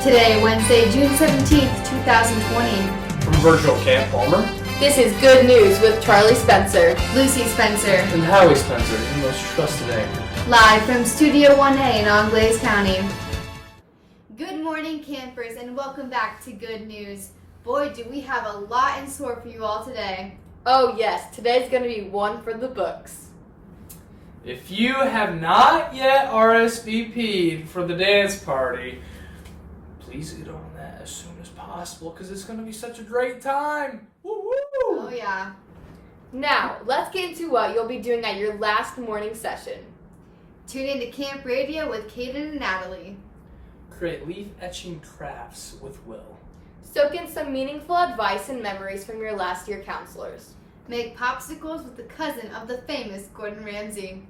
Today, Wednesday, June 17th, 2020. From Virtual Camp Palmer. This is Good News with Charlie Spencer, Lucy Spencer, and Howie Spencer, your most trusted anchor. Live from Studio 1A in Anglaise County. Good morning, campers, and welcome back to Good News. Boy, do we have a lot in store for you all today. Oh yes, today's going to be one for the books. If you have not yet RSVP'd for the dance party, please get on that as soon as possible because it's going to be such a great time. Woo-woo! Oh yeah. Now, let's get into what you'll be doing at your last morning session. Tune in to Camp Radio with Kaden and Natalie. Create leaf etching crafts with Will. Soak in some meaningful advice and memories from your last year counselors. Make popsicles with the cousin of the famous Gordon Ramsay.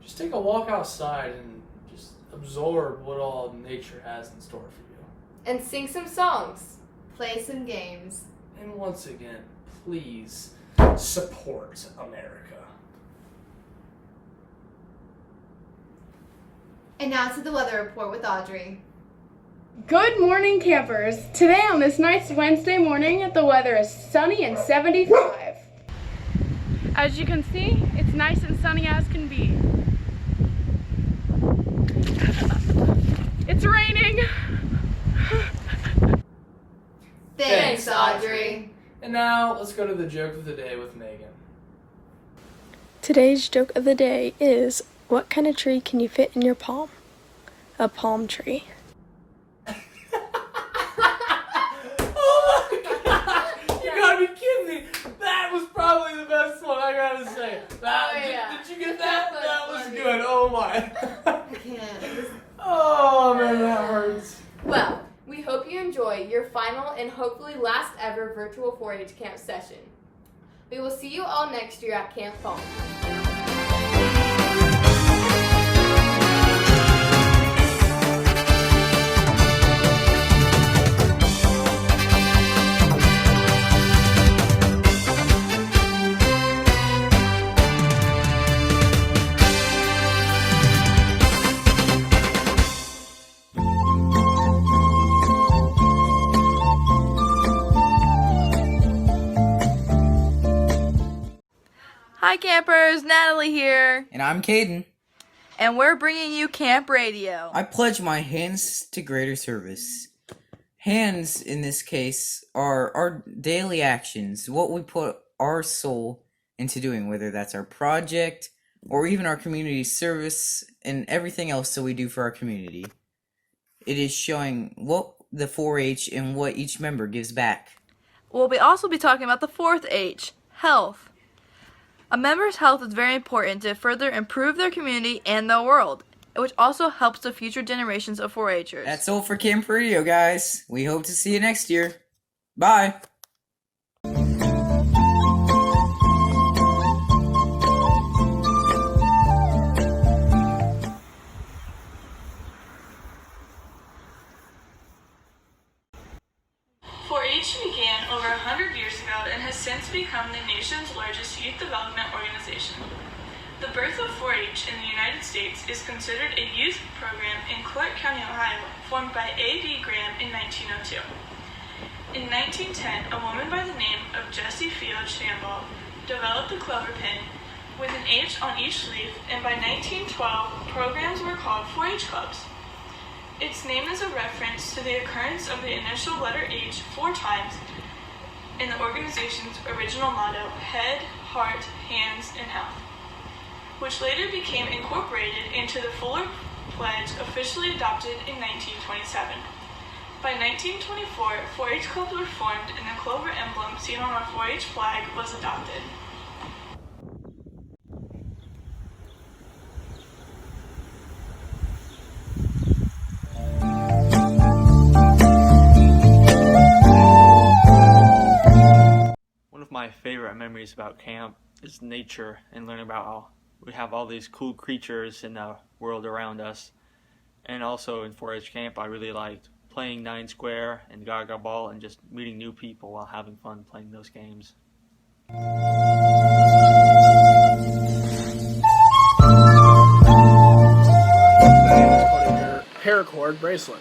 Just take a walk outside and just absorb what all nature has in store for you. And sing some songs. Play some games. And once again, please support America. And now to the weather report with Audrey. Good morning, campers. Today on this nice Wednesday morning, the weather is sunny and 75. As you can see, it's nice and sunny as can be. It's raining. Thanks, Audrey. And now, let's go to the joke of the day with Megan. Today's joke of the day is, what kind of tree can you fit in your palm? A palm tree. Oh my god! You gotta be kidding me! That was probably the best one, I gotta say. Did you get that? That was good. Oh my. I can't. Oh man, that hurts. Well, we hope you enjoy your final and hopefully last ever virtual 4-H camp session. We will see you all next year at Camp Palmer. Hi campers, Natalie here, And I'm Caden. and we're bringing you Camp Radio. I pledge my hands to greater service. Hands, in this case, are our daily actions, what we put our soul into doing, whether that's our project or even our community service and everything else that we do for our community. It is showing what the 4-H and what each member gives back. We'll also be talking about the fourth H, health. A member's health is very important to further improve their community and the world, which also helps the future generations of 4-Hers. That's all for Camp Radio, guys. We hope to see you next year. Bye. H began over 100 years ago and has since become the nation's largest youth development organization. The birth of 4-H in the United States is considered a youth program in Clark County, Ohio, formed by A.B. Graham in 1902. In 1910, a woman by the name of Jessie Field Shambaugh developed the clover pin with an H on each leaf, and by 1912, programs were called 4-H clubs. Its name is a reference to the occurrence of the initial letter H 4 times in the organization's original motto, Head, Heart, Hands, and Health, which later became incorporated into the Fuller Pledge, officially adopted in 1927. By 1924, 4-H clubs were formed and the clover emblem seen on our 4-H flag was adopted. My favorite memories about camp is nature and learning about how we have all these cool creatures in the world around us. And also in 4-H camp, I really liked playing 9 Square and Gaga Ball and just meeting new people while having fun playing those games. Paracord bracelet.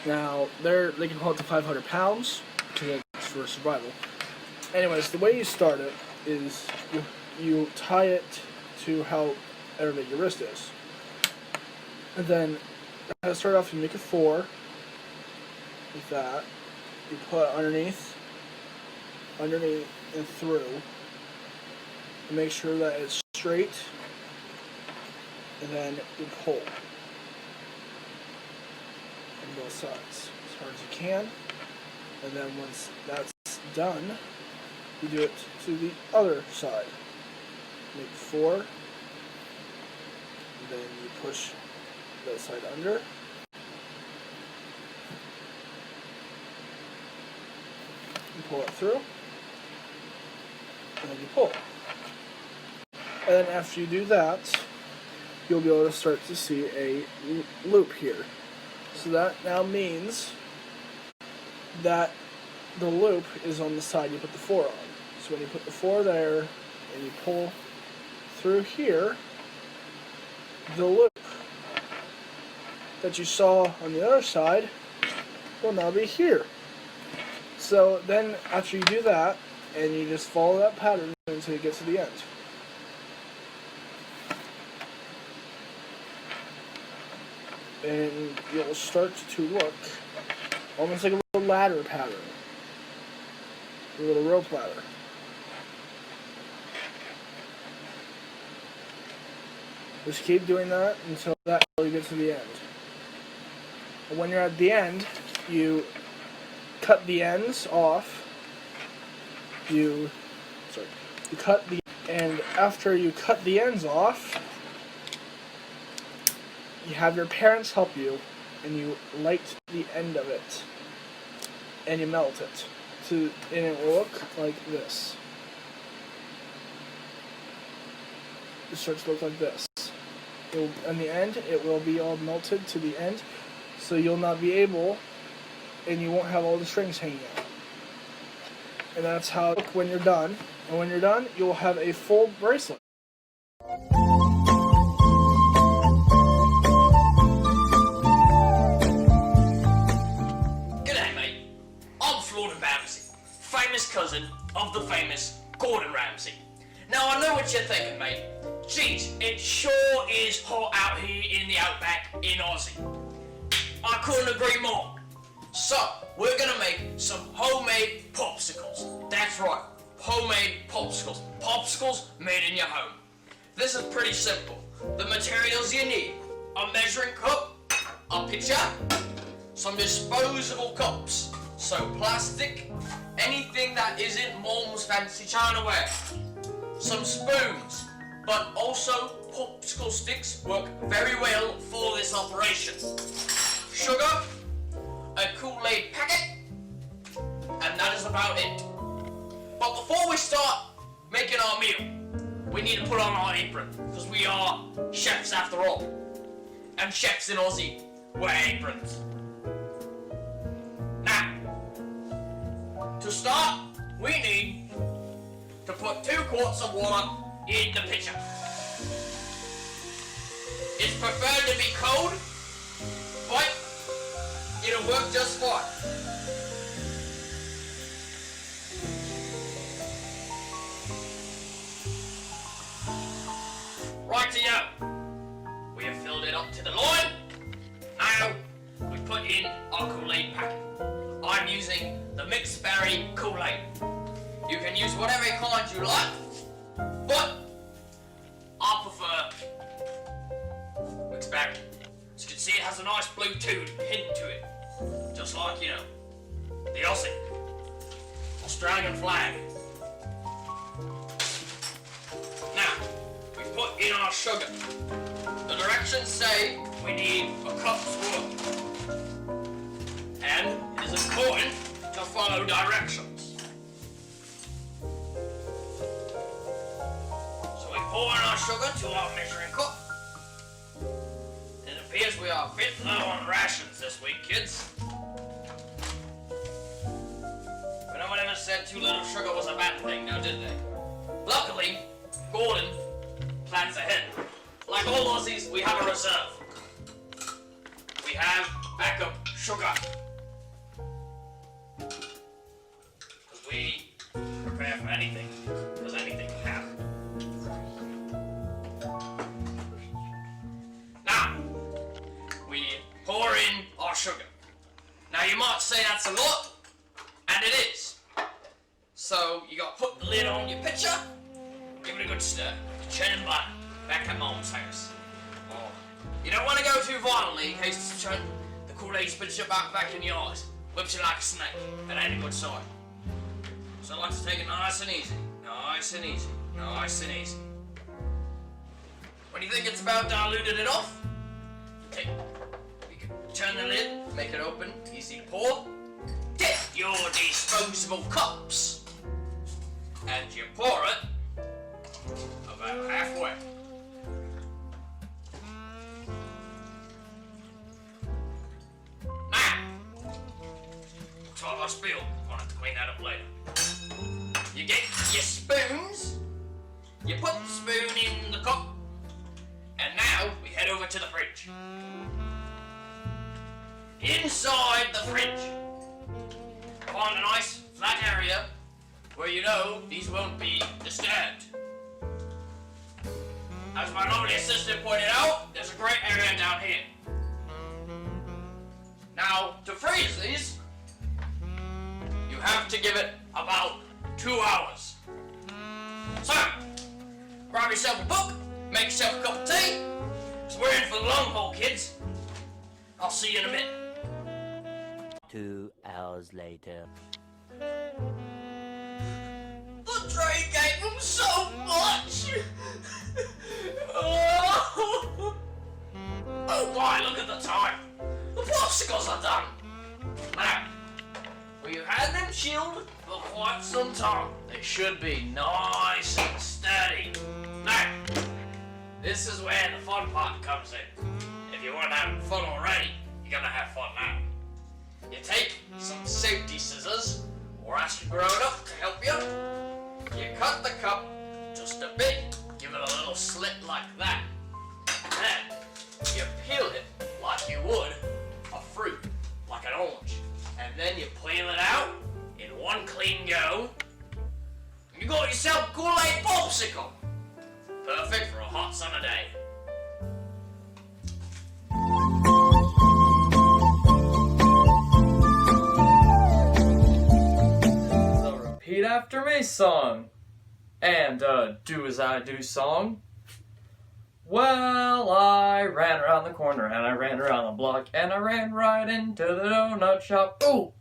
Now, they can hold up to 500 pounds, because it's for survival. Anyways, the way you start it is you tie it to how elevate your wrist is. And then, to start off, you make a 4, like that. You put it underneath and through. And make sure that it's straight. And then you pull on both sides as hard as you can. And then once that's done, you do it to the other side. Make 4. And then you push that side under. You pull it through. And then you pull. And then after you do that, you'll be able to start to see a loop here. So that now means that the loop is on the side you put the 4 on. So when you put the 4 there and you pull through here, the loop that you saw on the other side will now be here. So then after you do that, and you just follow that pattern until you get to the end. And it will start to look almost like a little ladder pattern. A little rope ladder. Just keep doing that until you get to the end. And when you're at the end, you cut the ends off. And after you cut the ends off, you have your parents help you, and you light the end of it, and you melt it, and it will look like this. It starts to look like this. In the end, it will be all melted to the end, so you'll not be able, and you won't have all the strings hanging out. And that's how it looks when you're done. And when you're done, you'll have a full bracelet. G'day, mate. I'm Florden Ramsey, famous cousin of the famous Gordon Ramsay. Now, I know what you're thinking, mate. Jeez, it sure is hot out here in the outback in Aussie. I couldn't agree more. So, we're gonna make some homemade popsicles. That's right, homemade popsicles. Popsicles made in your home. This is pretty simple. The materials you need: a measuring cup, a pitcher, some disposable cups, so plastic, anything that isn't mom's fancy chinaware, some spoons, but also popsicle sticks work very well for this operation, sugar, a Kool-Aid packet, and that is about it. But before we start making our meal, we need to put on our apron, because we are chefs after all. And chefs in Aussie wear aprons. Now, to start, we need to put 2 quarts of water in the pitcher. It's preferred to be cold, but it'll work just fine. Righty-o. We have filled it up to the line. Now, we put in our Kool-Aid packet. I'm using the mixed berry Kool-Aid. You can use whatever kind you like, but I prefer mixed berry. As you can see, it has a nice blue hint to it. Just like, you know, the Aussie, Australian flag. Now, we put in our sugar. The directions say we need a cup's worth. And it is important to follow directions. So we pour in our sugar to our measuring cup. It appears we are a bit low on rations this week, kids. But no one ever said too little sugar was a bad thing, now did they? Luckily, Gordon plans ahead. Like all Aussies, we have a reserve. We have backup sugar. sugar. Now you might say that's a lot, and it is. So you got to put the lid on your pitcher, give it a good stir, churn and butter, back at Mom's house. Oh, you don't want to go too violently in case it's churn the Kool-Aid spits you back in your eyes, whips you like a snake. That ain't a good sign. So I like to take it nice and easy, nice and easy, nice and easy. When you think it's about diluted enough, you can turn the lid, make it open, easy to pour. Get your disposable cups, and you pour it about halfway. Now, looks like I spilled. I'll have to clean that up later. You get your spoons, you put the spoon in the cup, and now we head over to the fridge. Inside the fridge, find a nice flat area where you know these won't be disturbed. As my lovely assistant pointed out, there's a great area down here. Now, to freeze these, you have to give it about 2 hours. So, grab yourself a book, make yourself a cup of tea, because we're in for the long haul, kids. I'll see you in a bit. 2 hours later. The train gave them so much! Oh my, look at the time! The popsicles are done! Now, we've had them chilled for quite some time. They should be nice and steady. Now, this is where the fun part comes in. If you weren't having fun already, you're gonna have fun now. You take some safety scissors, or ask your grown-up to help you. You cut the cup just a bit, give it a little slit like that. Then, you peel it like you would a fruit, like an orange. And then you peel it out in one clean go. And you got yourself a Kool-Aid popsicle. Perfect for a hot summer day. Repeat after me song. And do as I do song. Well, I ran around the corner and I ran around the block and I ran right into the donut shop. Ooh!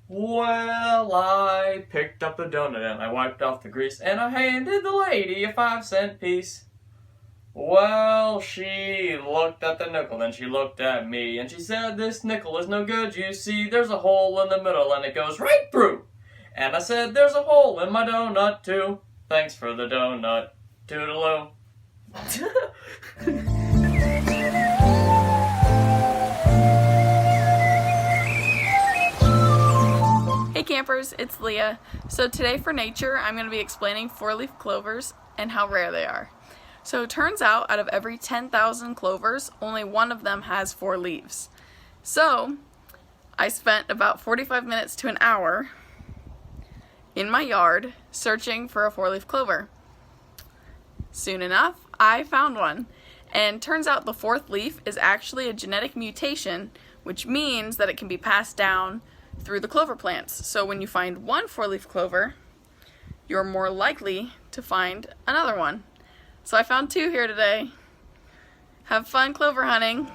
Well, I picked up the donut and I wiped off the grease and I handed the lady a 5-cent piece. Well, she looked at the nickel, then she looked at me and she said, "This nickel is no good, you see, there's a hole in the middle and it goes right through." And I said, "There's a hole in my donut too. Thanks for the donut. Toodaloo." Hey campers, it's Leah. So today for nature, I'm going to be explaining 4-leaf clovers and how rare they are. So it turns out of every 10,000 clovers, only one of them has 4 leaves. So I spent about 45 minutes to an hour in my yard searching for a 4-leaf clover. Soon enough, I found one. And turns out the 4th leaf is actually a genetic mutation, which means that it can be passed down through the clover plants. So when you find one 4-leaf clover, you're more likely to find another one. So I found 2 here today. Have fun clover hunting.